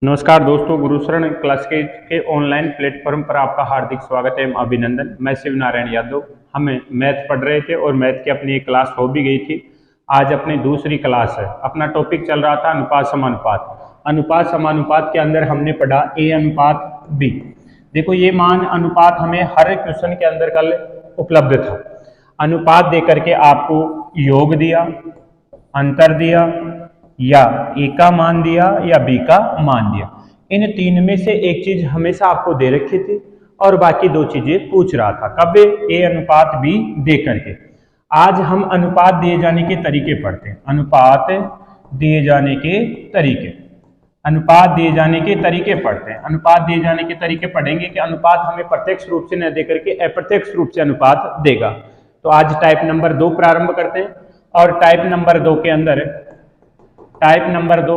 नमस्कार दोस्तों, गुरुशरण क्लास के ऑनलाइन प्लेटफॉर्म पर आपका हार्दिक स्वागत है। अभिनंदन। मैं शिव नारायण यादव। हमें मैथ पढ़ रहे थे और मैथ की अपनी एक क्लास हो भी गई थी। आज अपनी दूसरी क्लास है। अपना टॉपिक चल रहा था अनुपात समानुपात। अनुपात समानुपात के अंदर हमने पढ़ा ए अनुपात बी। देखो ये मान अनुपात हमें हर क्वेश्चन के अंदर कल उपलब्ध था। अनुपात दे करके आपको योग दिया, अंतर दिया, या ए का मान दिया या बी का मान दिया। इन तीन में से एक चीज हमेशा आपको दे रखी थी और बाकी दो चीजें पूछ रहा था। कब? ए अनुपात बी दे करके। आज हम अनुपात दिए जाने के तरीके पढ़ते हैं। अनुपात दिए जाने के तरीके, अनुपात दिए जाने के तरीके पढ़ते हैं। अनुपात दिए जाने के तरीके पढ़ेंगे कि अनुपात हमें प्रत्यक्ष रूप से न दे करके अप्रत्यक्ष रूप से अनुपात देगा। तो आज टाइप नंबर 2 प्रारंभ करते हैं और टाइप नंबर 2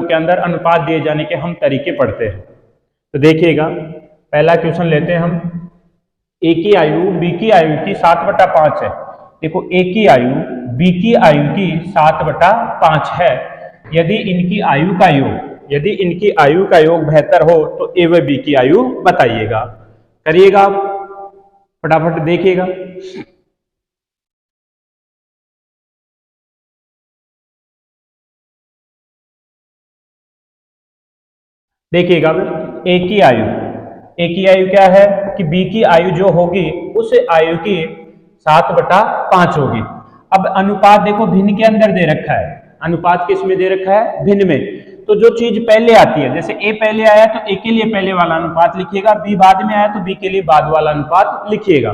के अंदर अनुपात दिए जाने के हम तरीके पढ़ते हैं। तो देखिएगा, पहला क्वेश्चन लेते हैं हम। ए की आयु बी की आयु की 7/5 है। देखो ए की आयु बी की आयु की 7/5 है। यदि इनकी आयु का योग बेहतर हो तो ए व बी की आयु बताइएगा। करिएगा, फटाफट देखिएगा। देखिएगा, ए की आयु क्या है कि बी की आयु जो होगी उस आयु की 7/5 होगी। अब अनुपात देखो भिन्न के अंदर दे रखा है। अनुपात किस में दे रखा है? भिन्न में। तो जो चीज पहले आती है, जैसे ए पहले आया तो ए के लिए पहले वाला अनुपात लिखिएगा, बी बाद में आया तो बी के लिए बाद वाला अनुपात लिखिएगा।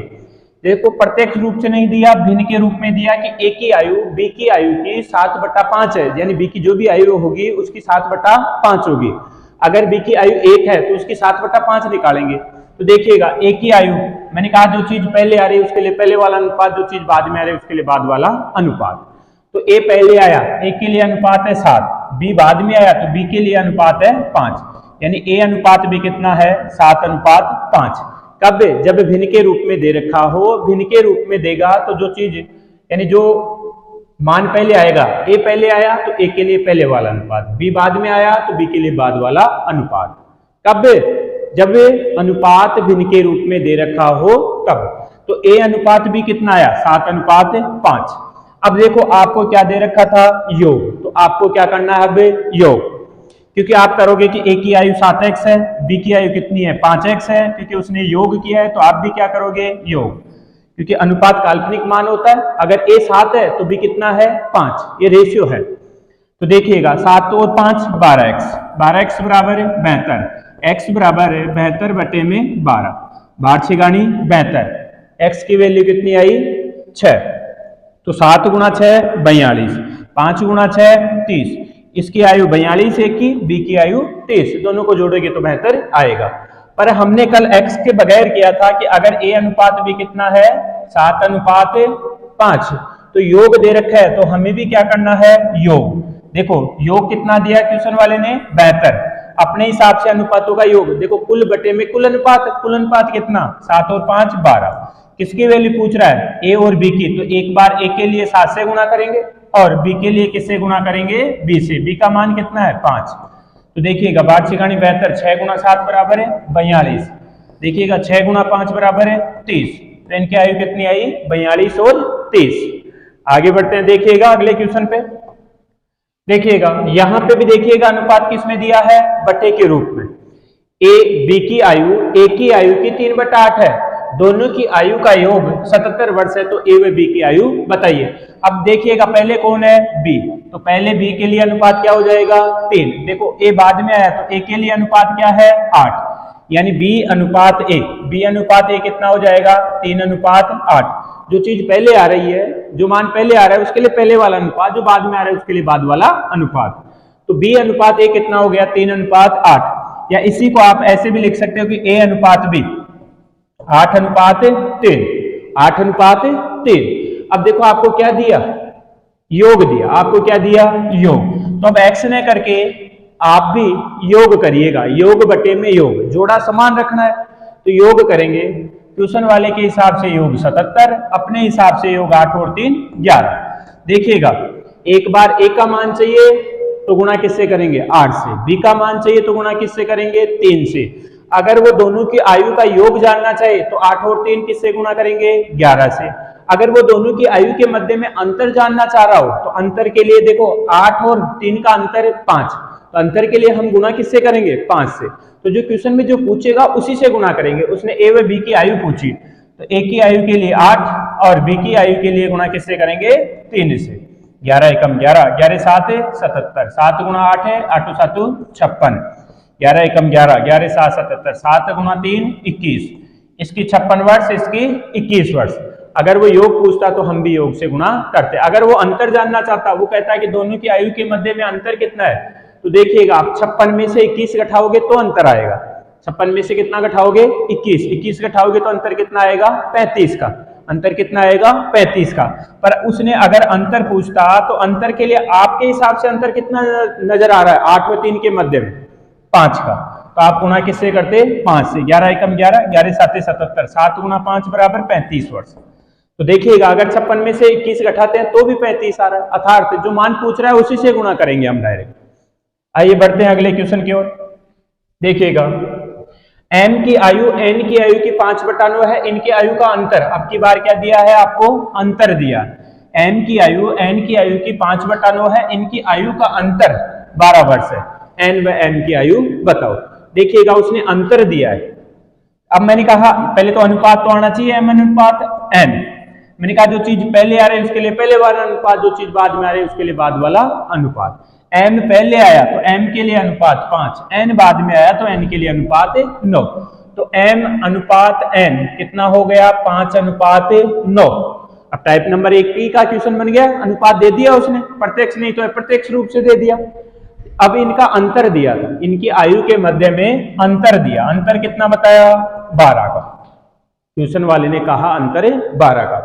देखो प्रत्यक्ष रूप से नहीं दिया, भिन्न के रूप में दिया कि ए की आयु बी की आयु की 7/5 है, यानी बी की जो भी आयु होगी उसकी 7/5 होगी। अगर बी की आयु 1 है तो उसकी 7/5 निकालेंगे। तो देखिएगा, ए की आयु मैंने कहा जो चीज पहले आ रही है उसके लिए पहले वाला अनुपात, जो चीज बाद में आ रही है उसके लिए बाद वाला अनुपात। तो ए पहले आया, ए के लिए अनुपात है 7, बी बाद में आया तो बी के लिए अनुपात है 5, यानी ए अनुपात बी कितना है? 7/5। कब? जब भिन्न के रूप में दे रखा हो। भिन्न के रूप में देगा तो जो चीज यानी जो मान पहले आएगा, ए पहले आया तो ए के लिए पहले वाला अनुपात, बी बाद में आया तो बी के लिए बाद वाला अनुपात। कब? जब अनुपात भिन्न के रूप में दे रखा हो तब। तो ए अनुपात बी कितना आया? 7/5। अब देखो आपको क्या दे रखा था? योग। तो आपको क्या करना है अब? योग। क्योंकि आप करोगे कि ए की आयु 7x है, बी की आयु कितनी है? 5x है, क्योंकि उसने योग किया है तो आप भी क्या करोगे? योग। क्योंकि अनुपात काल्पनिक मान होता है। अगर ए 7 है तो बी कितना है? 5। ये रेशियो है। तो देखिएगा 7 और 5 12x, 12x बराबर 72, x बराबर 72/12, 12 6 72, x की वैल्यू कितनी आई? 6। तो 7 गुणा 6 42, 5 गुणा 6 30। इसकी आयु 42 एक की, बी की आयु 23, दोनों को जोड़ेंगे तो 72 आएगा। पर हमने कल x के बगैर किया था कि अगर a अनुपात b कितना है? 7/5। तो योग दे रखा है तो हमें भी क्या करना है? योग। देखो योग कितना दिया क्वेश्चन वाले ने? 72। अपने हिसाब से अनुपातों का योग देखो, कुल बटे में कुल अनुपात कितना? 7 और 5 12। किसकी वैल्यू पूछ रहा है? a और b की। तो एक बार a के लिए 7 से गुणा करेंगे और b के लिए किससे गुणा करेंगे? b से। b का मान कितना है? 5। तो देखिएगा 12 6 72, 6 गुणा 7 बराबर है 42। देखिएगा 6 गुणा 5 बराबर है 30। तो इनकी आयु कितनी आई? 42 और 30। आगे बढ़ते हैं, देखिएगा अगले क्वेश्चन पे। देखिएगा यहां पे भी देखिएगा अनुपात किसमें दिया है? बटे के रूप में। ए बी की आयु ए की आयु की 3/8 है। दोनों की आयु का योग 77 वर्ष है। तो ए व बी की आयु बताइए। अब देखिएगा पहले कौन है? बी। तो पहले बी के लिए अनुपात क्या हो जाएगा? 3। देखो ए बाद में आया तो ए के लिए अनुपात क्या है? 8, यानी बी अनुपात ए कितना हो जाएगा? 3/8। जो चीज पहले आ रही है, जो मान पहले आ रहा है उसके लिए पहले वाला अनुपात, जो बाद में आ रहा है उसके लिए बाद वाला अनुपात। तो बी अनुपात ए कितना हो गया? 3/8। या इसी को आप ऐसे भी लिख सकते हो कि ए अनुपात बी 8/3, 8/3। अब देखो आपको क्या दिया? योग दिया। आपको क्या दिया? योग। तो अब x ने करके आप भी योग करिएगा। योग बटे में योग, जोड़ा समान रखना है तो योग करेंगे। ट्यूशन वाले के हिसाब से योग 77, अपने हिसाब से योग 8 और 3 11। देखिएगा एक बार a का मान चाहिए तो गुणा किससे करेंगे 8 से। बी का मान चाहिए तो गुणा किससे करेंगे 3 से। अगर वो दोनों की आयु का योग जानना चाहिए तो 8 और 3 किससे गुणा करेंगे 11 से। अगर वो दोनों की आयु के मध्य में अंतर जानना चाह रहा हो तो अंतर के लिए देखो 8 और 3 का अंतर 5, तो अंतर के लिए हम गुणा किससे करेंगे 5 से। तो जो क्वेश्चन में जो पूछेगा उसी से गुणा करेंगे। उसने ए व बी की आयु पूछी तो ए की आयु के लिए 8 और बी की आयु के लिए गुणा किससे करेंगे 3 से। 11 एकम 11, 11 7 है 77, 7 गुणा 8 है 8 7 56, 11 एकम 11, 11 7 77, 7 गुणा 3 21, इसकी 56 वर्ष इसकी 21 वर्ष। अगर वो योग पूछता तो हम भी योग से गुणा करते। अगर वो अंतर जानना चाहता, वो कहता है कि दोनों की आयु के मध्य में अंतर कितना है, तो देखिएगा आप 56 में से 21 घटाओगे तो अंतर आएगा। 56 में से कितना घटाओगे 21, 21 घटाओगे तो अंतर कितना आएगा 35 का। अंतर कितना आएगा 35 का। पर उसने अगर अंतर पूछता तो अंतर के लिए आपके हिसाब से अंतर कितना नजर आ रहा है 8 व 3 के मध्य में 5 का, तो आप गुणा किससे करते 5 से। 11 एकम 11, 11 7 77, 7 गुणा 5 बराबर 35 वर्ष। तो देखिएगा अगर 56 में से 21 घटाते हैं तो भी 35 आ रहा है, अर्थात जो मान पूछ रहा है उसी से गुणा करेंगे हम डायरेक्ट। आइए बढ़ते हैं अगले क्वेश्चन की ओर। देखिएगा m की आयु n की आयु की 5/9 है, इनकी आयु का अंतर। अब की बार क्या दिया है आपको अंतर दिया। m की आयु n की आयु की 5/9 है, इनकी आयु का अंतर 12 वर्ष है। n व m की आयु बताओ। देखिएगा उसने अंतर दिया है। अब मैंने कहा पहले तो अनुपात तो आना चाहिए m अनुपात n। मैंने कहा जो चीज पहले आ रही है उसके लिए पहले वाला अनुपात, जो चीज बाद में आ रही है उसके लिए बाद वाला अनुपात। m पहले आया तो m के लिए अनुपात 5, n बाद में आया तो n के लिए अनुपात 9। तो m अनुपात n कितना हो गया 5 अनुपात 9। अब टाइप नंबर 1 पी का क्वेश्चन बन गया, अनुपात दे दिया उसने, प्रत्यक्ष नहीं तो अप्रत्यक्ष रूप से दे दिया। अब इनका अंतर दिया था, इनकी आयु के मध्य में अंतर दिया। अंतर कितना बताया 12 का। ट्यूशन वाले ने कहा अंतर 12 का।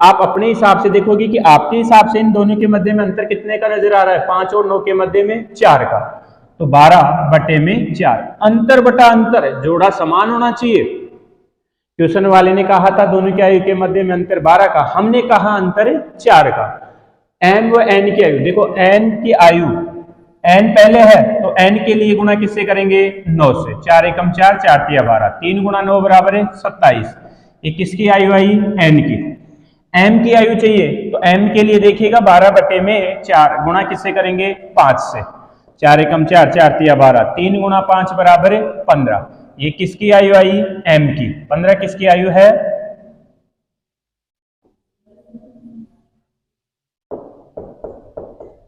आप अपने हिसाब से देखोगे कि आपके हिसाब से इन दोनों के मध्य में अंतर कितने का नजर आ रहा है 5 और 9 के मध्य में 4 का, तो 12/4। अंतर बटा अंतर जोड़ा समान होना चाहिए। ट्यूशन वाले ने कहा था दोनों की आयु के मध्य में अंतर 12 का, हमने कहा अंतर 4 का। m व n की आयु देखो, n की आयु n पहले है तो n के लिए गुणा किससे करेंगे 9 से। 4 एकम 4, 4 तिया 12, 3 गुणा 9 बराबर है 27। ये किसकी आयु आई n की। m की आयु चाहिए तो m के लिए देखिएगा 12/4 गुणा किससे करेंगे 5 से। 4 एकम 4, 4 तिया 12, 3 गुणा 5 बराबर है 15। ये किसकी आयु आई m की। 15 किसकी आयु है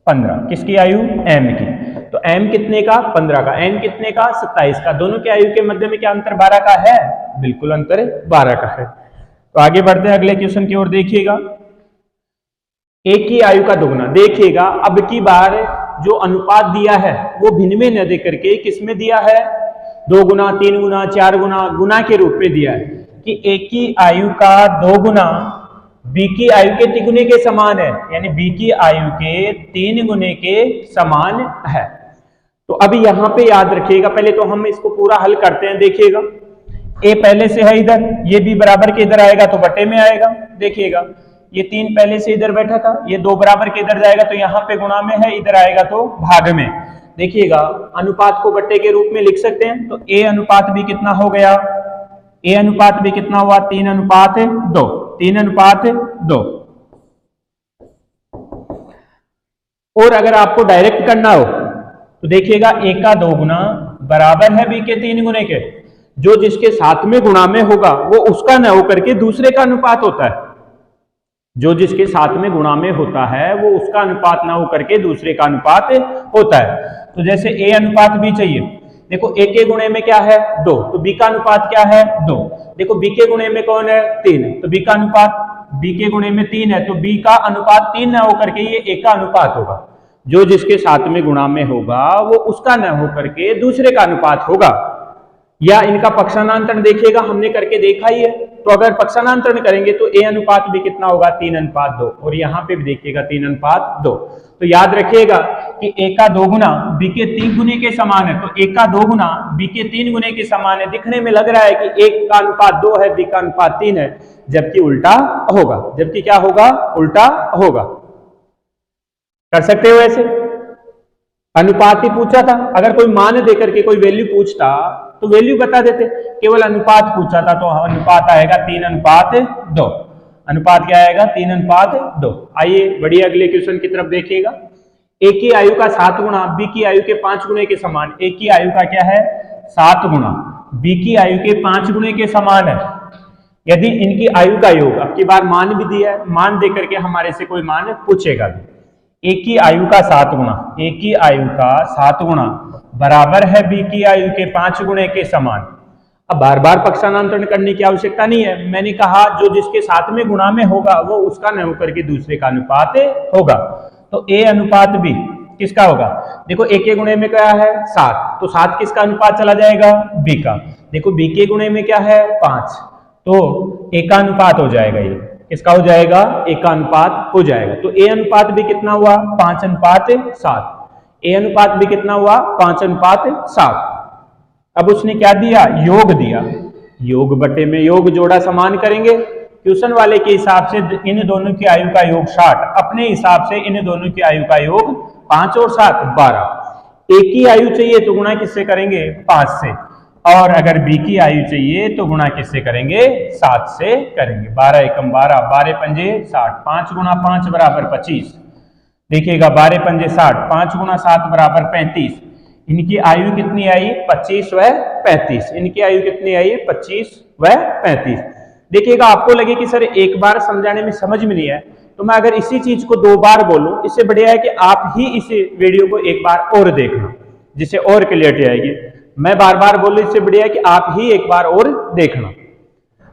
15 किसकी आयु m की। तो m कितने का 15 का, n कितने का 27 का। दोनों की आयु के मध्य में क्या अंतर 12 का है, बिल्कुल अंतर 12 का है। तो आगे बढ़ते हैं अगले क्वेश्चन की ओर। देखिएगा एक की आयु का दोगुना। देखिएगा अब की बार जो अनुपात दिया है वो भिन्न में न दे करके किसमें दिया है 2 गुना 3 गुना 4 गुना गुना के रूप में दिया है कि एक की आयु का 2 गुना बी की आयु के 3 गुने के समान है, यानी बी की आयु के 3 गुने के समान है। तो अभी यहां पे याद रखिएगा, पहले तो हम इसको पूरा हल करते हैं। देखिएगा ए पहले से है इधर, ये भी बराबर के इधर आएगा तो बटे में आएगा। देखिएगा ये 3 पहले से इधर बैठा था, ये 2 बराबर के इधर जाएगा तो यहाँ पे गुणा में है, इधर आएगा तो भाग में। देखिएगा अनुपात को बट्टे के रूप में लिख सकते हैं। तो ए अनुपात भी कितना हो गया, ए अनुपात भी कितना हुआ 3 अनुपात 2, 3 अनुपात 2। और अगर आपको डायरेक्ट करना हो तो देखिएगा ए का 2 गुना बराबर है बी के 3 गुने के। जो जिसके साथ में गुणा में होगा वो उसका न होकर के दूसरे का अनुपात होता है। जो जिसके साथ में गुणा में होता है वो उसका अनुपात ना होकर के दूसरे का अनुपात होता है। तो जैसे ए अनुपात बी चाहिए, देखो ए के गुणे में क्या है 2, तो बी का अनुपात क्या है 2। देखो बी के गुणे में कौन है 3, तो बी का अनुपात बी के गुणे में 3 है, तो बी का अनुपात 3 ना होकर के ये ए का अनुपात होगा। जो जिसके साथ में गुणा में होगा वो उसका न होकर के दूसरे का अनुपात होगा। या इनका पक्षांतरण देखिएगा, हमने करके देखा ही है। तो अगर पक्षांतरण करेंगे तो ए अनुपात भी कितना होगा 3 अनुपात 2, और यहाँ पे भी देखिएगा 3 अनुपात 2। तो याद रखिएगा कि ए का 2 गुना बी के 3 गुने के समान है, तो ए का 2 गुना बी के 3 गुने के समान है। दिखने में लग रहा है कि ए का अनुपात 2 है, बी का अनुपात 3 है, जबकि उल्टा होगा। जबकि क्या होगा, उल्टा होगा। कर सकते हो ऐसे। अनुपात ही पूछा था, अगर कोई मान देकर के कोई वैल्यू पूछता तो वैल्यू बता देते, केवल अनुपात पूछा था तो अनुपात आएगा 3:2। अनुपात क्या आएगा? 3:2। आइए बढ़िया अगले क्वेश्चन की तरफ देखिएगा। ए की आयु का 7 गुना बी की आयु के 5 गुने के समान। ए की आयु का क्या है? 7 गुना बी की आयु के 5 गुने के समान है। यदि इनकी आयु का योग, अब की बार मान भी दिया है, मान दे करके हमारे से कोई मान पूछेगा भी। ए की आयु का 7 गुना, ए की आयु का 7 गुना बराबर है बी की आयु के 5 गुने के समान। अब बार बार पक्षांतरण करने की आवश्यकता नहीं है, मैंने कहा जो जिसके साथ में गुणा में होगा वो उसका न होकर के दूसरे का अनुपात होगा। तो ए अनुपात बी किसका होगा? देखो ए के गुणे में क्या है? 7, तो 7 किसका अनुपात चला जाएगा? बी का। देखो बी के गुणे में क्या है? 5, तो ए का अनुपात हो जाएगा। ये किसका हो जाएगा? ए का अनुपात हो जाएगा। तो ए अनुपात भी कितना हुआ? 5:7। ए अनुपात भी कितना हुआ? 5:7। अब उसने क्या दिया? योग दिया। योग बटे में योग जोड़ा समान करेंगे। ट्यूशन वाले के हिसाब से इन दोनों की आयु का योग 60, अपने हिसाब से इन दोनों की आयु का योग 5 और 7 12। ए की आयु चाहिए तो गुणा किससे करेंगे? 5 से, और अगर बी की आयु चाहिए तो गुणा किससे करेंगे? 7 से करेंगे। 12 एकम 12, 12 पंजे 60, 5 गुना 5 बराबर 25। देखिएगा 12 पंजे 60, 5 गुना 7 बराबर 35। इनकी आयु कितनी आई? 25 व 35। इनकी आयु कितनी आई? 25 व 35। देखिएगा आपको लगे कि सर एक बार समझाने में समझ में नहीं है, तो मैं अगर इसी चीज को 2 बार बोलूं, इससे बढ़िया है कि आप ही इस वीडियो को एक बार और देखना, जिससे और क्लियरिटी आएगी। मैं बार बार बोलूं, इससे बढ़िया है कि आप ही एक बार और देखना।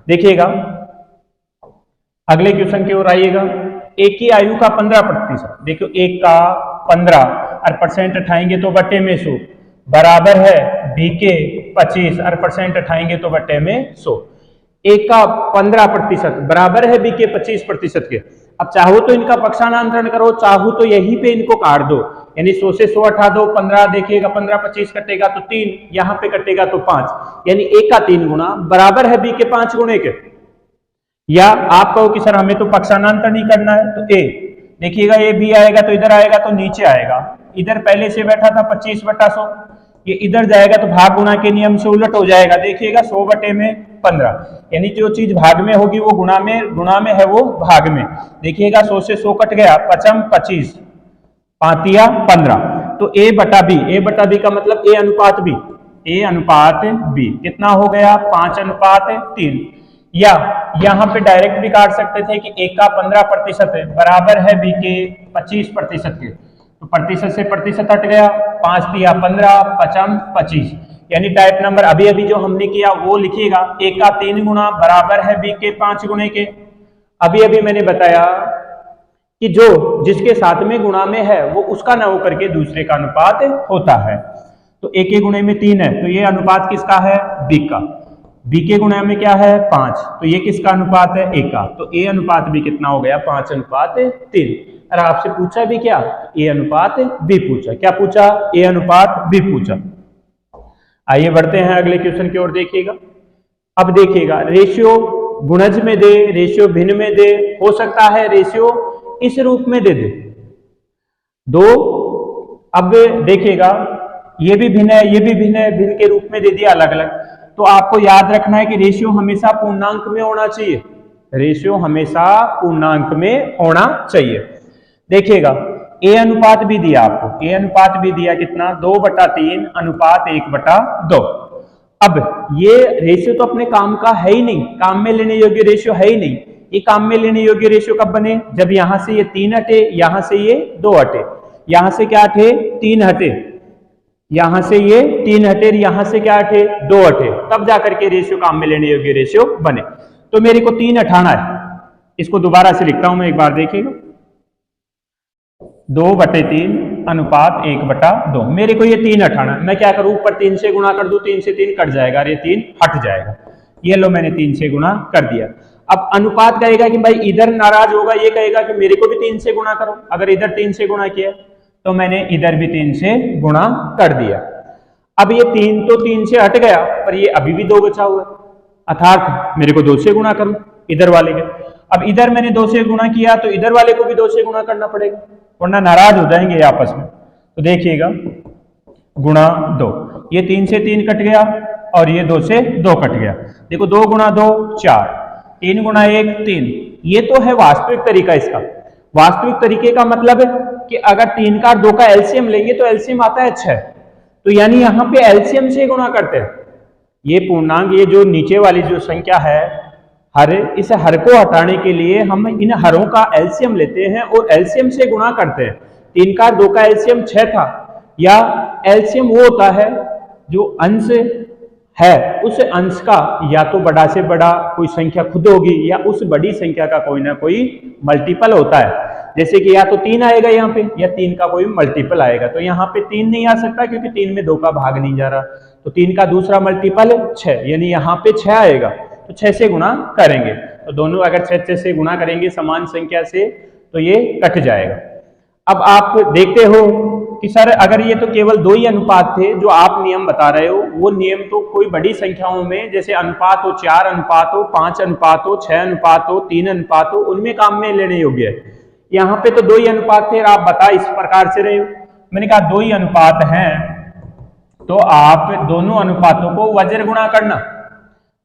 देखिएगा अगले क्वेश्चन की ओर आइएगा। ए की आयु का 15%, देखो 1 का 15 और परसेंट उठाएंगे तो बट्टे में 100 बराबर है बी के 25 और परसेंट उठाएंगे तो बट्टे में 100। ए का 15% बराबर है बी के 25% के। अब चाहो तो इनका पक्षांतरण करो, चाहो तो यहीं पे इनको काट दो, यानी 100 से 100 हटा दो, 15 देखिएगा 15 25 कटेगा तो 3, यहाँ पे कटेगा तो 5, यानी ए का 3 गुना बराबर है बी के 5 गुने के। या आप कहो कि सर हमें तो पक्षांतरण ही करना है, तो ए देखिएगा ये बी आएगा तो इधर आएगा तो नीचे आएगा, इधर पहले से बैठा था 25/100, ये इधर जाएगा तो भाग गुणा के नियम से उलट हो जाएगा। देखिएगा 100/15, यानी जो चीज भाग में होगी वो गुणा में है वो भाग में। देखिएगा 100 से 100 कट गया, 5×25 5 15, तो a बटा b, a बटा b का मतलब a अनुपात b, a अनुपात b कितना हो गया? 5:3। या यहाँ पे डायरेक्ट भी काट सकते थे कि a का 15% बराबर है b के 25% के, तो प्रतिशत से प्रतिशत हट गया, 5 दिया 15, 5×25, यानी टाइप नंबर अभी अभी जो हमने किया वो लिखिएगा। ए का 3 गुना बराबर है बी के 5 गुने के। अभी अभी मैंने बताया कि जो जिसके साथ में गुणा में है वो उसका न होकर के दूसरे का अनुपात होता है। तो ए के गुणे में 3 है, तो ये अनुपात किसका है? बी का। बी के गुणे में क्या है? 5, तो ये किसका अनुपात है? ए का। तो ए अनुपात बी कितना हो गया? 5:3। और आपसे पूछा भी क्या? ए अनुपात बी पूछा। क्या पूछा? ए अनुपात बी पूछा। आइए बढ़ते हैं अगले क्वेश्चन की ओर। देखिएगा अब देखिएगा, रेशियो गुणज में दे, रेशियो भिन्न में दे, हो सकता है रेशियो इस रूप में दे दे 2। अब देखिएगा ये भी भिन्न है, ये भी भिन्न है, भिन्न के रूप में दे दिया अलग अलग। तो आपको याद रखना है कि रेशियो हमेशा पूर्णांक में होना चाहिए, रेशियो हमेशा पूर्णांक में होना चाहिए। देखिएगा ए अनुपात भी दिया आपको, ए अनुपात भी दिया कितना? 2/3 अनुपात 1/2। अब ये रेशियो तो अपने काम का है ही नहीं, काम में लेने योग्य रेशियो है ही नहीं। ये काम में लेने योग्य रेशियो कब बने? जब यहां से ये 3 हटे, यहां से ये 2 हटे, यहां से क्या हटे? 3 हटे, यहां से ये 3 हटे, यहां से क्या हटे? 2 हटे, तब जाकर के रेशियो काम में लेने योग्य रेशियो बने। तो मेरे को 3 हटाना है, इसको दोबारा से लिखता हूं मैं, एक बार देखिएगा। 2/3 अनुपात 1/2। मेरे को ये 3 हटाना, मैं क्या करूं? ऊपर 3 से गुणा कर दूं, 3 से 3 कट जाएगा, ये 3 हट जाएगा। ये लो मैंने 3 से गुणा कर दिया। अब अनुपात कहेगा कि भाई इधर नाराज होगा, ये कहेगा कि मेरे को भी 3 से गुणा करो। अगर इधर 3 से गुणा किया तो मैंने इधर भी 3 से गुणा कर दिया। अब ये 3 तो 3 से हट गया, पर ये अभी भी 2 बचा हुआ है, अर्थात मेरे को 2 से गुणा करूं इधर वाले के। अब इधर मैंने 2 से गुणा किया तो इधर वाले को भी 2 से गुणा करना पड़ेगा, वरना नाराज हो जाएंगे आपस में। तो देखिएगा गुणा 2, ये 3 से 3 कट गया और ये 2 से 2 कट गया। देखो 2 गुणा 2 4, 3 गुणा 1 3। ये तो है वास्तविक तरीका इसका। वास्तविक तरीके का मतलब है कि अगर 3 का और 2 का एलसीएम लेंगे तो एलसीएम आता है 6, तो यानी यहाँ पे एलसीएम से गुणा करते हैं। ये पूर्णांक, ये जो नीचे वाली जो संख्या है हर, इस हर को हटाने के लिए हम इन हरों का एलसीएम लेते हैं और एलसीएम से गुणा करते हैं। 3 का 2 का एलसीएम 6 था, या एलसीएम वो होता है जो अंश है उस अंश का या तो बड़ा से बड़ा कोई संख्या खुद होगी या उस बड़ी संख्या का कोई ना कोई मल्टीपल होता है। जैसे कि या तो 3 आएगा यहाँ पे या 3 का कोई मल्टीपल आएगा। तो यहाँ पे 3 नहीं आ सकता क्योंकि 3 में 2 का भाग नहीं जा रहा, तो 3 का दूसरा मल्टीपल 6, यानी यहाँ पे 6 आएगा, तो 6 से गुणा करेंगे। तो दोनों अगर 6 से गुणा करेंगे समान संख्या से तो ये कट जाएगा। अब आप देखते हो कि सर अगर ये तो केवल 2 ही अनुपात थे जो आप नियम बता रहे हो, वो नियम तो कोई बड़ी संख्याओं में जैसे अनुपात हो, 4 अनुपात हो, 5 अनुपात हो, 6 अनुपात हो, 3 अनुपात हो, उनमें काम में लेने योग्य है। यहाँ पे तो 2 ही अनुपात थे, आप बता इस प्रकार से रहे हो। मैंने कहा 2 ही अनुपात हैं तो आप दोनों अनुपातों को वज्र गुणा करना।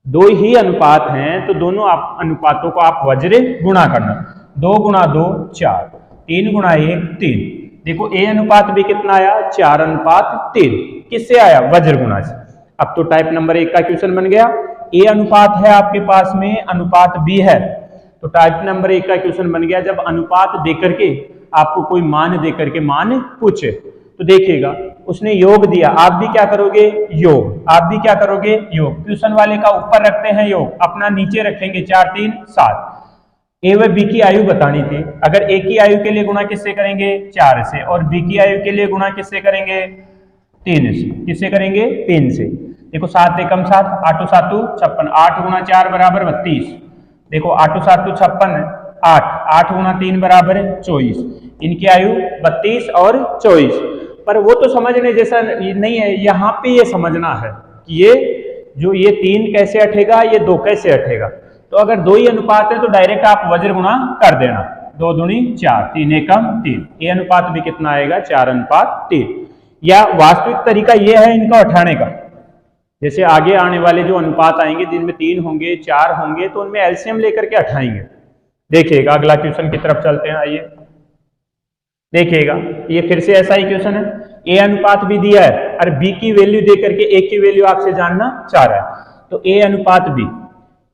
2 ही अनुपात हैं तो दोनों अनुपातों को आप वज्र गुणा करना। 2 गुणा 2 4, 3 गुणा 1 3। देखो ए अनुपात भी कितना आया, 4 अनुपात 3। किससे आया, वज्र गुणा से। अब तो टाइप नंबर 1 का क्वेश्चन बन गया। ए अनुपात है आपके पास में, अनुपात बी है, तो टाइप नंबर 1 का क्वेश्चन बन गया। जब अनुपात देकर के आपको कोई मान देकर के मान पूछे तो देखिएगा उसने योग दिया, आप भी क्या करोगे, योग। आप भी क्या करोगे, योग। क्वेश्चन वाले का ऊपर रखते हैं योग, अपना नीचे रखेंगे 4 3 7। ए व बी की आयु बतानी थी। अगर ए की आयु के लिए गुणा किससे करेंगे, 4 से, और बी की आयु के लिए गुणा किससे करेंगे, 3 से। किससे करेंगे, 3 से। देखो 7 एकम 7, 8 7 56, 8 गुणा 4 बराबर 32। देखो 8 7 56 8, 8 गुणा 3 बराबर 24। इनकी आयु 32 और 24। पर वो तो समझने जैसा नहीं है, यहाँ पे ये समझना है कि ये जो ये 3 कैसे हटेगा, ये 2 कैसे हटेगा। तो अगर 2 ही अनुपात है तो डायरेक्ट आप वज्र गुणा कर देना। 2 दूनी 4, 3 एकम 3। ये अनुपात भी कितना आएगा, 4 अनुपात 3। या वास्तविक तरीका ये है इनका हटाने का। जैसे आगे आने वाले जो अनुपात आएंगे जिनमें 3 होंगे 4 होंगे तो उनमें एलसीएम लेकर के हटाएंगे। देखिएगा अगला क्वेश्चन की तरफ चलते हैं, आइए देखिएगा। ये फिर से ऐसा ही क्वेश्चन है। ए अनुपात भी दिया है और बी की वैल्यू दे करके ए की वैल्यू आपसे जानना चाह रहा है। तो ए अनुपात बी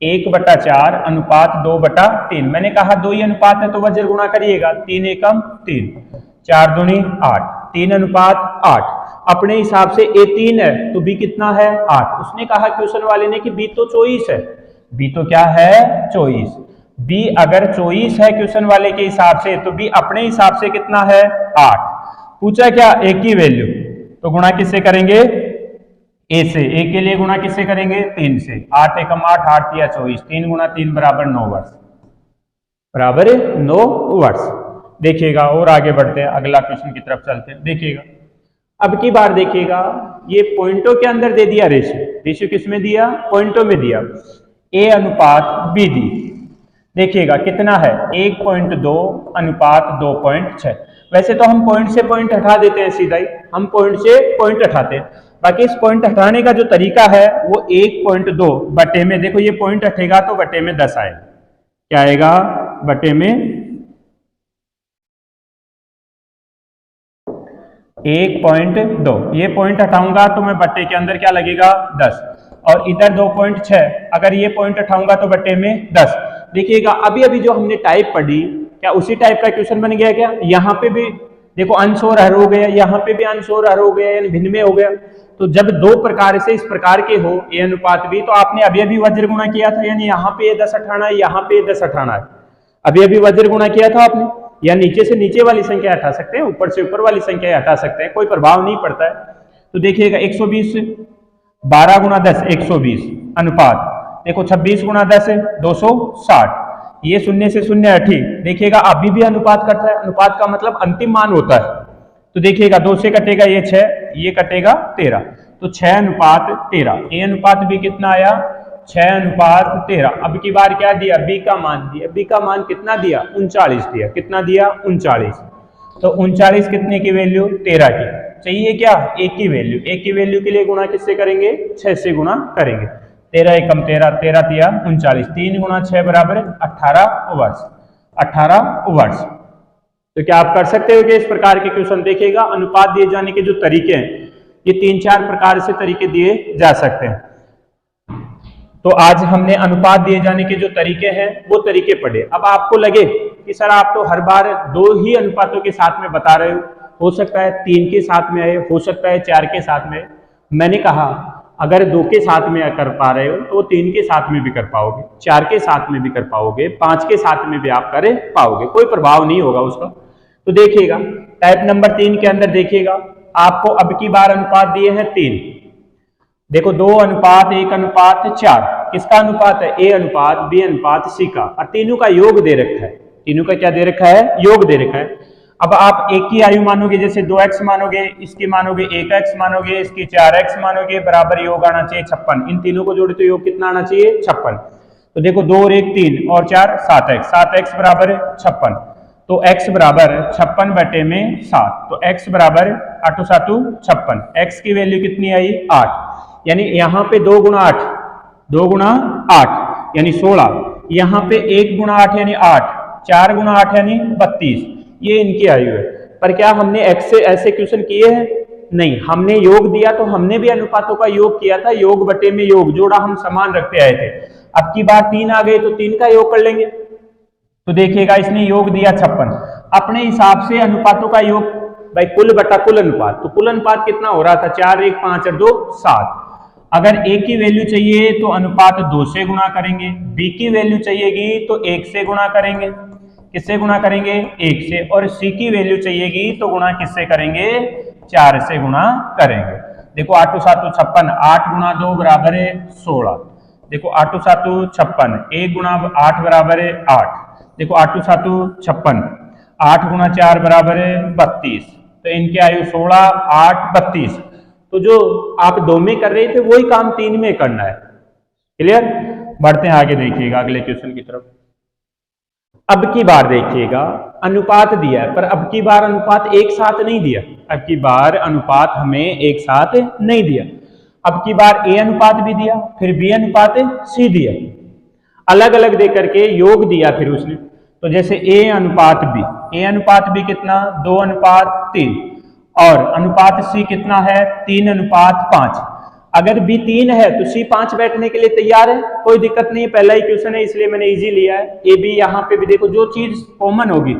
1/4 अनुपात 2/3। मैंने कहा 2 ही अनुपात है तो वज्र गुणा करिएगा। 3 एकम 3, 4 दूनी 8, 3 अनुपात 8। अपने हिसाब से ए 3 है तो बी कितना है, 8। उसने कहा क्वेश्चन वाले ने कि बी तो 24 है। बी तो क्या है, 24। बी अगर 24 है क्वेश्चन वाले के हिसाब से तो बी अपने हिसाब से कितना है, 8। पूछा क्या, ए की वैल्यू, तो गुणा किससे करेंगे, ए से। ए के लिए गुणा किससे करेंगे, 3 से। 8 एकम 8, 8 तिया 24, 3 गुणा 3 बराबर 9 वर्ष, बराबर 9 वर्ष। देखिएगा और आगे बढ़ते हैं, अगला क्वेश्चन की तरफ चलते हैं। देखिएगा अब की बार देखिएगा, ये पॉइंटों के अंदर दे दिया रेशियो। रेशियो किस में दिया, पॉइंटों में दिया। ए अनुपात बी दी, देखिएगा कितना है, 1.2 अनुपात 2.6। वैसे तो हम पॉइंट से पॉइंट हटा देते हैं सीधा ही, हम पॉइंट से पॉइंट हटाते हैं। बाकी इस पॉइंट हटाने का जो तरीका है वो 1.2 बटे में, देखो ये पॉइंट हटेगा तो बटे में 10 आएगा। क्या आएगा, बटे में 1.2। ये पॉइंट हटाऊंगा तो मैं बटे के अंदर क्या लगेगा, 10, और इधर 2.6। अगर ये पॉइंट हटाऊंगा तो बटे में 10। देखिएगा अभी अभी जो हमने टाइप पढ़ी, क्या उसी टाइप का क्वेश्चन बन गया क्या। यहाँ पे भी देखो अंश और हर हो गया, यहाँ पे भी अंश और हर हो गया, यानी भिन्न में हो गया। तो जब 2 प्रकार से इस प्रकार के हो ए अनुपात भी, तो आपने अभी अभी वज्र गुणा किया था, यानी यहाँ पे 10 हटाना है, यहाँ पे 10 हटाना है। अभी अभी वज्र गुणा किया था आपने, या नीचे से नीचे वाली संख्या हटा सकते हैं, ऊपर से ऊपर वाली संख्या हटा सकते हैं, कोई प्रभाव नहीं पड़ता है। तो देखिएगा 120, 12 गुणा 10 120 अनुपात, देखो 26 गुणा 10 260। ये शून्य से शून्य हटी, देखिएगा अभी भी अनुपात कट रहा है। अनुपात का मतलब अंतिम मान होता है। तो देखिएगा 2 से कटेगा ये 6, ये कटेगा 13, तो 6 अनुपात 13। ए अनुपात भी कितना आया, 6 अनुपात 13। अब की बार क्या दिया, बी का मान दिया। बी का मान कितना दिया, 39 दिया। कितना दिया, 39। तो 39 कितने की वैल्यू, 13 की। चाहिए क्या, ए की वैल्यू। ए की वैल्यू के लिए गुणा किससे करेंगे, 6 से गुणा करेंगे। 13 एकम 13, 13 तिया 39, 3 गुणा 6 बराबर 18 वर्ष, 18 वर्ष। तो क्या आप कर सकते हो कि इस प्रकार के क्वेश्चन देखिएगा, अनुपात दिए जाने के जो तरीके हैं ये 3-4 प्रकार से तरीके दिए जा सकते हैं। तो आज हमने अनुपात दिए जाने के जो तरीके हैं वो तरीके पढ़े। अब आपको लगे कि सर आप तो हर बार 2 ही अनुपातों के साथ में बता रहे हो सकता है 3 के साथ में आए, हो सकता है 4 के साथ में। मैंने कहा अगर 2 के साथ में कर पा रहे हो तो 3 के साथ में भी कर पाओगे, 4 के साथ में भी कर पाओगे, 5 के साथ में भी आप कर पाओगे, कोई प्रभाव नहीं होगा उसका। तो देखिएगा टाइप नंबर 3 के अंदर देखिएगा आपको अब की बार अनुपात दिए हैं 3। देखो 2 अनुपात 1 अनुपात 4, किसका अनुपात है, ए अनुपात बी अनुपात सी का, और तीनों का योग दे रखा है। तीनों का क्या दे रखा है, योग दे रखा है। अब आप एक की आयु मानोगे, जैसे 2x मानोगे, इसकी मानोगे 1x मानोगे, इसकी 4x मानोगे, बराबर योग आना चाहिए 56। इन तीनों को जोड़े तो योग कितना आना चाहिए, 56। तो देखो 2 और 1 3 और 4 7x, 7x बराबर 56। तो x बराबर 56 बटे में 7, तो x बराबर 8 7 56। x की वैल्यू कितनी आई, 8, यानी यहाँ पे 2 गुणा 8, 2 गुणा 8 यानी 16, यहाँ पे 1 गुणा 8 यानी 8, 4 गुणा 8 यानी 32। ये इनकी आयु है। पर क्या हमने x से ऐसे क्वेश्चन किए हैं, नहीं, हमने योग दिया तो हमने भी अनुपातों का योग किया था, योग बटे में योग जोड़ा हम समान रखते आए थे। अब की बार 3 आ गए तो 3 का योग कर लेंगे। तो देखिएगा इसने योग दिया 56, अपने हिसाब से अनुपातों का योग भाई कुल बटा कुल अनुपात, तो कुल अनुपात कितना हो रहा था, 4 1 5 और 2 7। अगर a की वैल्यू चाहिए तो अनुपात 2 से गुणा करेंगे, b की वैल्यू चाहिएगी तो 1 से गुणा करेंगे, किससे गुणा करेंगे, 1 से, और c की वैल्यू चाहिएगी तो गुणा किससे करेंगे, 4 से गुणा करेंगे। देखो 8 7 56, 8 गुणा 2 बराबर है 16। देखो 8 7 56, 1 गुणा 8 बराबर है 8। देखो 8 7 56, 8 गुणा 4 बराबर है 32। तो इनकी आयु 16 8 32। तो जो आप 2 में कर रहे थे वही काम 3 में करना है। क्लियर, बढ़ते हैं आगे, देखिएगा अगले क्वेश्चन की तरफ। अब की बार देखिएगा अनुपात दिया है, पर अब की बार अनुपात एक साथ नहीं दिया। अब की बार अनुपात हमें एक साथ नहीं दिया। अब की बार ए अनुपात भी दिया, फिर बी अनुपात सी दिया, अलग अलग दे करके योग दिया फिर उसने। तो जैसे ए अनुपात बी कितना, 2 अनुपात 3, और अनुपात सी कितना है, 3 अनुपात 5। अगर बी 3 है तो सी 5 बैठने के लिए तैयार है, कोई दिक्कत नहीं है, पहला ही क्वेश्चन है इसलिए मैंने इजी लिया है। ए बी यहाँ पे भी देखो जो चीज कॉमन होगी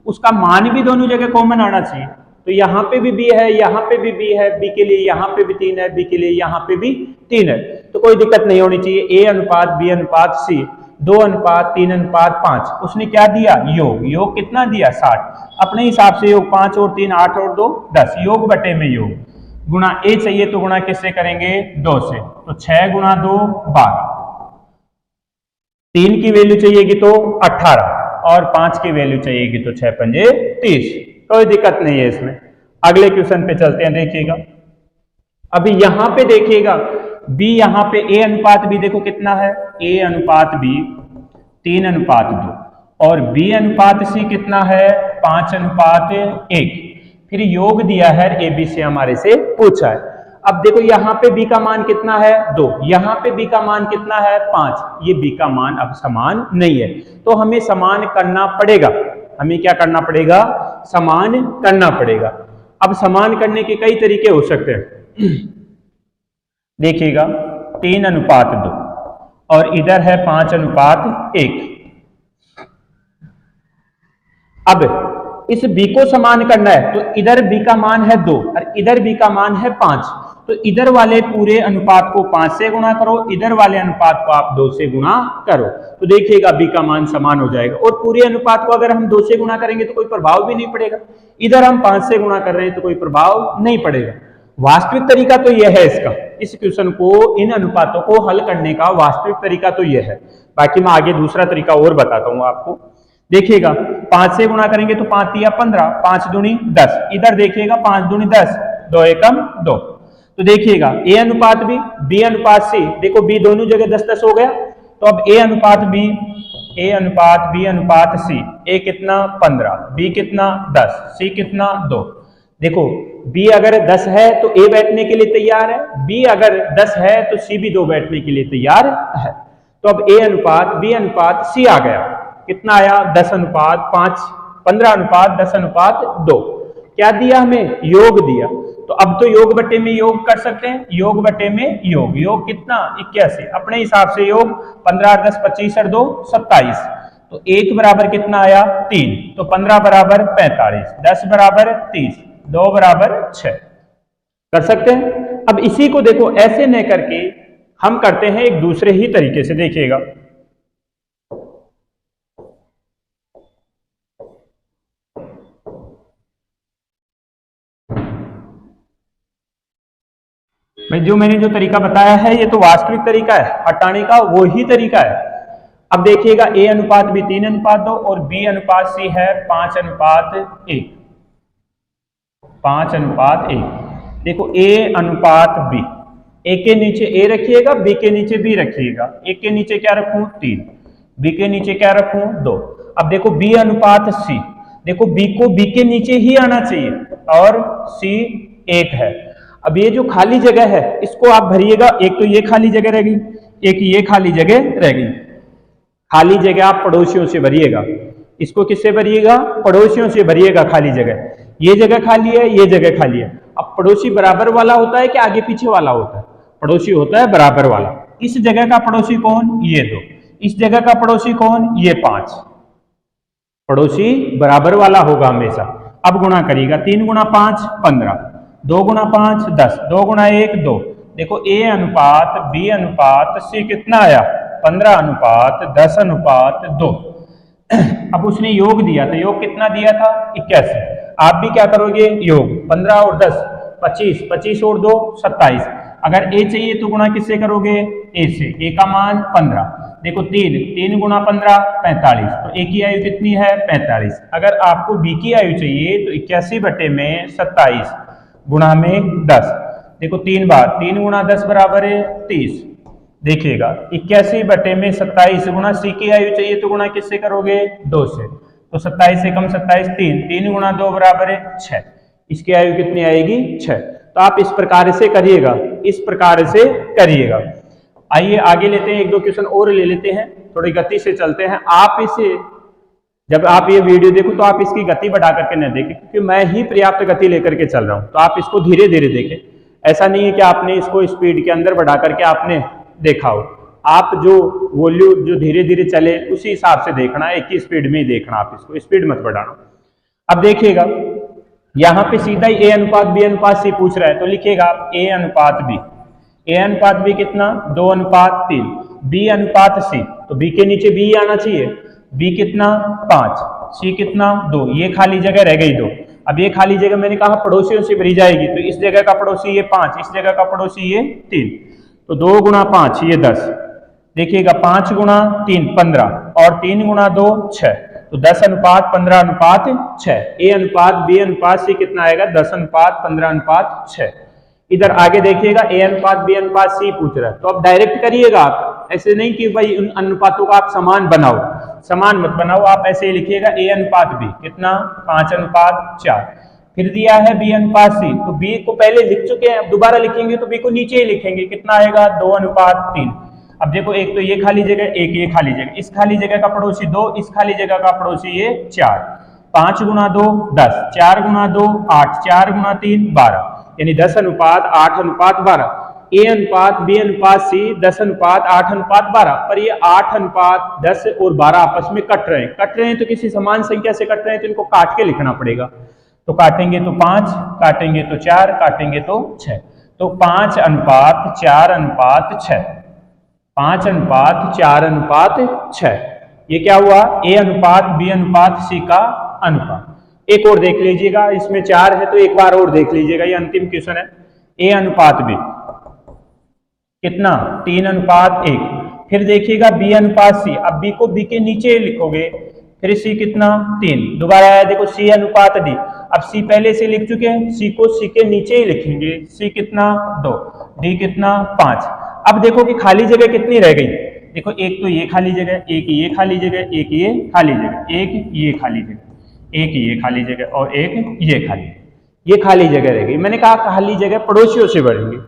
उसका मान भी दोनों जगह कॉमन आना चाहिए। तो यहाँ पे भी बी है, यहाँ पे भी बी है, बी के लिए यहाँ पे भी 3 है, बी के लिए यहाँ पे भी 3 है, तो कोई दिक्कत नहीं होनी चाहिए। ए अनुपात बी अनुपात सी, 2 अनुपात 3 अनुपात 5, उसने क्या दिया, योग कितना दिया, 60। अपने हिसाब से योग 5 और 3 8 और 2 10, योग बटे में योग, गुणा ए चाहिए तो गुणा किससे करेंगे, 2 से। तो 6 गुणा 2 12, 3 की वैल्यू चाहिएगी तो 18, और 5 की वैल्यू चाहिएगी तो 6 पंजे 30। कोई दिक्कत नहीं है इसमें। अगले क्वेश्चन पे चलते हैं, देखिएगा। अभी यहां पे देखिएगा बी, यहाँ पे ए अनुपात बी देखो कितना है, ए अनुपात बी 3 अनुपात 2, और बी अनुपात सी कितना है, 5 अनुपात 1। फिर योग दिया है ए बी से, हमारे से पूछा है। अब देखो यहाँ पे बी का मान कितना है, 2, यहाँ पे बी का मान कितना है, 5। ये बी का मान अब समान नहीं है, तो हमें समान करना पड़ेगा। हमें क्या करना पड़ेगा, समान करना पड़ेगा। अब समान करने के कई तरीके हो सकते हैं। देखिएगा 3 अनुपात 2, और इधर है 5 अनुपात 1। अब इस b को समान करना है, तो इधर b का मान है 2 और इधर b का मान है 5। तो इधर वाले पूरे अनुपात को 5 से गुणा करो, इधर वाले अनुपात को आप 2 से गुणा करो, तो देखिएगा b का मान समान हो जाएगा। और पूरे अनुपात को अगर हम 2 से गुणा करेंगे तो कोई प्रभाव भी नहीं पड़ेगा। इधर हम 5 से गुणा कर रहे हैं तो कोई प्रभाव नहीं पड़ेगा। वास्तविक तरीका तो यह है इसका, इस क्वेश्चन को, इन अनुपातों को हल करने का वास्तविक तरीका तो यह है। बाकी मैं आगे दूसरा तरीका और बताता हूं आपको। देखिएगा 5 से गुणा करेंगे तो 5 तिया 15, 5 दूनी 10। इधर देखिएगा 5 दूनी 10, 2 एकम 2। तो देखिएगा ए अनुपात बी अनुपात सी, देखो बी दोनों जगह 10 10 हो गया। तो अब ए अनुपात बी अनुपात सी, ए कितना 15, बी कितना 10, सी कितना 2। देखो बी अगर 10 है तो ए बैठने के लिए तैयार है, बी अगर 10 है तो सी भी 2 बैठने के लिए तैयार है। तो अब ए अनुपात बी अनुपात सी आ गया, कितना आया 10 अनुपात 5, 15 अनुपात 10 अनुपात 2। क्या दिया हमें, योग दिया। तो अब तो योग बटे में योग कर सकते हैं, योग बटे में योग, योग कितना 81, अपने हिसाब से योग 15 और 10 25 और 2 27, तो 1 बराबर कितना आया 3, तो 15 बराबर 45, 10 बराबर 30, 2 बराबर 6 कर सकते हैं। अब इसी को देखो ऐसे न करके हम करते हैं एक दूसरे ही तरीके से, देखिएगा भाई, जो मैंने जो तरीका बताया है ये तो वास्तविक तरीका है, हटाने का वो ही तरीका है। अब देखिएगा ए अनुपात बी 3 अनुपात 2 और बी अनुपात सी है 5 अनुपात 1, 5 अनुपात 1। देखो ए अनुपात बी, ए के नीचे ए रखिएगा, बी के नीचे बी रखिएगा। ए के नीचे क्या रखूं 3, बी के नीचे क्या रखूं 2। अब देखो बी अनुपात सी, देखो बी को बी के नीचे ही आना चाहिए और सी 1 है। अब ये जो खाली जगह है इसको आप भरिएगा, एक तो ये खाली जगह रह गई, एक ये खाली जगह रह गई। खाली जगह आप पड़ोसियों से भरिएगा, इसको किससे भरिएगा, पड़ोसियों से भरिएगा खाली जगह। ये जगह खाली है, ये जगह खाली है। अब पड़ोसी बराबर वाला होता है कि आगे पीछे वाला होता है, पड़ोसी होता है बराबर वाला। इस जगह का पड़ोसी कौन, ये 2, इस जगह का पड़ोसी कौन, ये 5, पड़ोसी बराबर वाला होगा हमेशा। अब गुणा करिएगा, 3 गुणा 5 15, 2 गुणा 5 10, 2 गुणा 1 2। देखो ए अनुपात बी अनुपात सी कितना आया 15 अनुपात 10 अनुपात 2। अब उसने योग दिया तो योग कितना दिया था 81। आप भी क्या करोगे, योग 15 और 10 25, 25 और 2 27। अगर ए चाहिए तो गुणा किससे करोगे, ए से, ए का मान 15। देखो 3 गुणा 15 45, तो ए की आयु कितनी है 45। अगर आपको बी की आयु चाहिए तो 81 बटे में 27 गुणा में 10। देखो 3 बार, 3 गुणा 10 बराबर है 30। देखिएगा 81 बटे में 27 गुणा, सी की आयु चाहिए तो गुणा किससे करोगे 2 से, तो 27 से कम 27 3, 3 गुणा 2 बराबर है 6। इसकी आयु कितनी आएगी 6। तो आप इस प्रकार से करिएगा, इस प्रकार से करिएगा। आइए आगे लेते हैं, एक दो क्वेश्चन और ले लेते हैं, थोड़ी गति से चलते हैं। आप इसे जब आप ये वीडियो देखो तो आप इसकी गति बढ़ा करके न देखें, क्योंकि मैं ही पर्याप्त गति लेकर के चल रहा हूं, तो आप इसको धीरे धीरे देखें। ऐसा नहीं है कि आपने इसको स्पीड के अंदर बढ़ा करके आपने देखा हो, आप जो वॉल्यूम जो धीरे धीरे चले उसी हिसाब से देखना, एक ही स्पीड में ही देखना, आप इसको स्पीड मत बढ़ाना। अब देखिएगा यहाँ पे सीधा ही ए अनुपात बी अनुपात सी पूछ रहा है, तो लिखिएगा आप ए अनुपात बी, ए अनुपात बी कितना 2 अनुपात 3, बी अनुपात सी, तो बी के नीचे बी आना चाहिए, बी कितना 5, सी कितना 2, ये खाली जगह रह गई 2। अब ये खाली जगह मैंने कहा पड़ोसियों से भरी जाएगी, तो इस जगह का पड़ोसी ये 5, इस जगह का पड़ोसी ये 3, तो 2 गुणा 5 ये 10। देखिएगा 5 गुणा 3 15 और 3 गुणा 2 6, तो 10 अनुपात 15 अनुपात 6। ए अनुपात बी अनुपात सी कितना आएगा 10 अनुपात 15 अनुपात 6। इधर आगे देखिएगा ए अनुपात बी अनुपात सी पूछ रहा है, तो अब डायरेक्ट करिएगा आप, ऐसे नहीं कि भाई उन अनुपातों का आप समान बनाओ, समान मत बनाओ, आप ऐसे ही लिखिएगा ए अनुपात बी कितना 5 अनुपात 4। फिर दिया है बी अनुपात सी, तो बी को पहले लिख चुके हैं, अब दोबारा लिखेंगे तो बी को नीचे ही लिखेंगे, कितना आएगा 2 अनुपात 3। अब देखो एक तो ये खाली जगह, एक ये खाली जगह, इस खाली जगह का पड़ोसी 2, इस खाली जगह का पड़ोसी ये 4। 5 गुणा 2 10, 4 गुणा 2 8, 4 गुणा 3 12, यानी 10 अनुपात 8 अनुपात 12। ए अनुपात बी अनुपात सी 10 अनुपात 8 अनुपात 12, पर ये 8 अनुपात 10 और 12 आपस में कट रहे हैं तो किसी समान संख्या से कट रहे हैं, तो इनको काट के लिखना पड़ेगा। तो काटेंगे तो 5, काटेंगे तो 4, काटेंगे तो 6, तो 5 अनुपात 4 अनुपात 6, 5 अनुपात 4 अनुपात 6। ये क्या हुआ ए अनुपात बी अनुपात सी का अनुपात। एक और देख लीजिएगा, इसमें 4 है तो एक बार और देख लीजिएगा, ये अंतिम क्वेश्चन है। ए अनुपात बी कितना 3 अनुपात 1। फिर देखिएगा बी अनुपात सी, अब बी को बी के नीचे लिखोगे, फिर सी कितना 3, दोबारा आया देखो सी अनुपात डी, अब सी पहले से लिख चुके हैं, सी को सी के नीचे ही लिखेंगे, सी कितना 2, डी कितना 5। अब देखो कि खाली जगह कितनी रह गई, देखो एक तो ये खाली जगह, एक ये खाली जगह, एक ये खाली जगह, एक ये खाली जगह, एक ये खाली जगह और एक ये खाली। ये खाली जगह रहेगी। मैंने कहा खाली जगह पड़ोसियों से भरेंगे।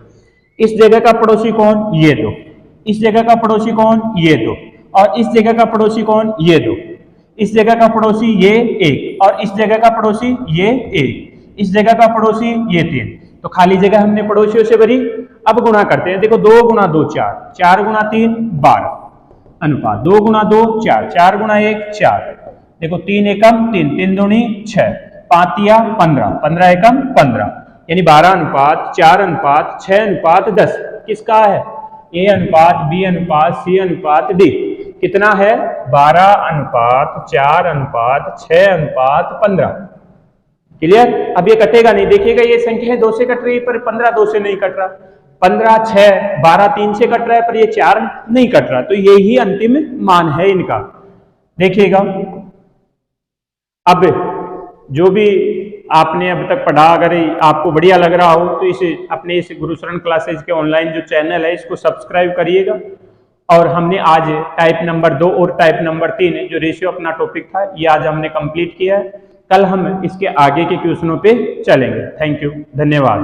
इस जगह का पड़ोसी कौन, ये दो। इस जगह का पड़ोसी कौन, ये दो। और इस जगह का पड़ोसी कौन, ये दो। इस जगह का पड़ोसी ये एक, और इस जगह का पड़ोसी ये एक, इस जगह का पड़ोसी ये 3। तो खाली जगह हमने पड़ोसियों से भरी। अब गुणा करते हैं। देखो 2 गुणा 2 4, 4 गुणा 3 12 अनुपात 2 गुणा 2 4, 4 गुणा 1 4। देखो 3 एकम 3, 3 दूनी 6, 5 तिया 15, 15 एकम 15, यानी 12 अनुपात 4 अनुपात 6 अनुपात 10 किसका है, ए अनुपात बी अनुपात सी अनुपात डी। कितना है, 12 अनुपात 4 अनुपात 6 अनुपात 15। क्लियर। अब ये कटेगा नहीं, देखिएगा ये संख्या 2 से कट रही है पर 15 2 से नहीं कट रहा। 15 6, 12 3 से कट रहा है पर ये 4 नहीं कट रहा। तो यही अंतिम मान है इनका। देखिएगा अब जो भी आपने अब तक पढ़ा, अगर आपको बढ़िया लग रहा हो तो इसे अपने इस गुरुशरण क्लासेज के ऑनलाइन जो चैनल है इसको सब्सक्राइब करिएगा। और हमने आज टाइप नंबर 2 और टाइप नंबर 3 जो रेशियो अपना टॉपिक था ये आज हमने कंप्लीट किया है। कल हम इसके आगे के क्वेश्चनों पे चलेंगे। थैंक यू, धन्यवाद।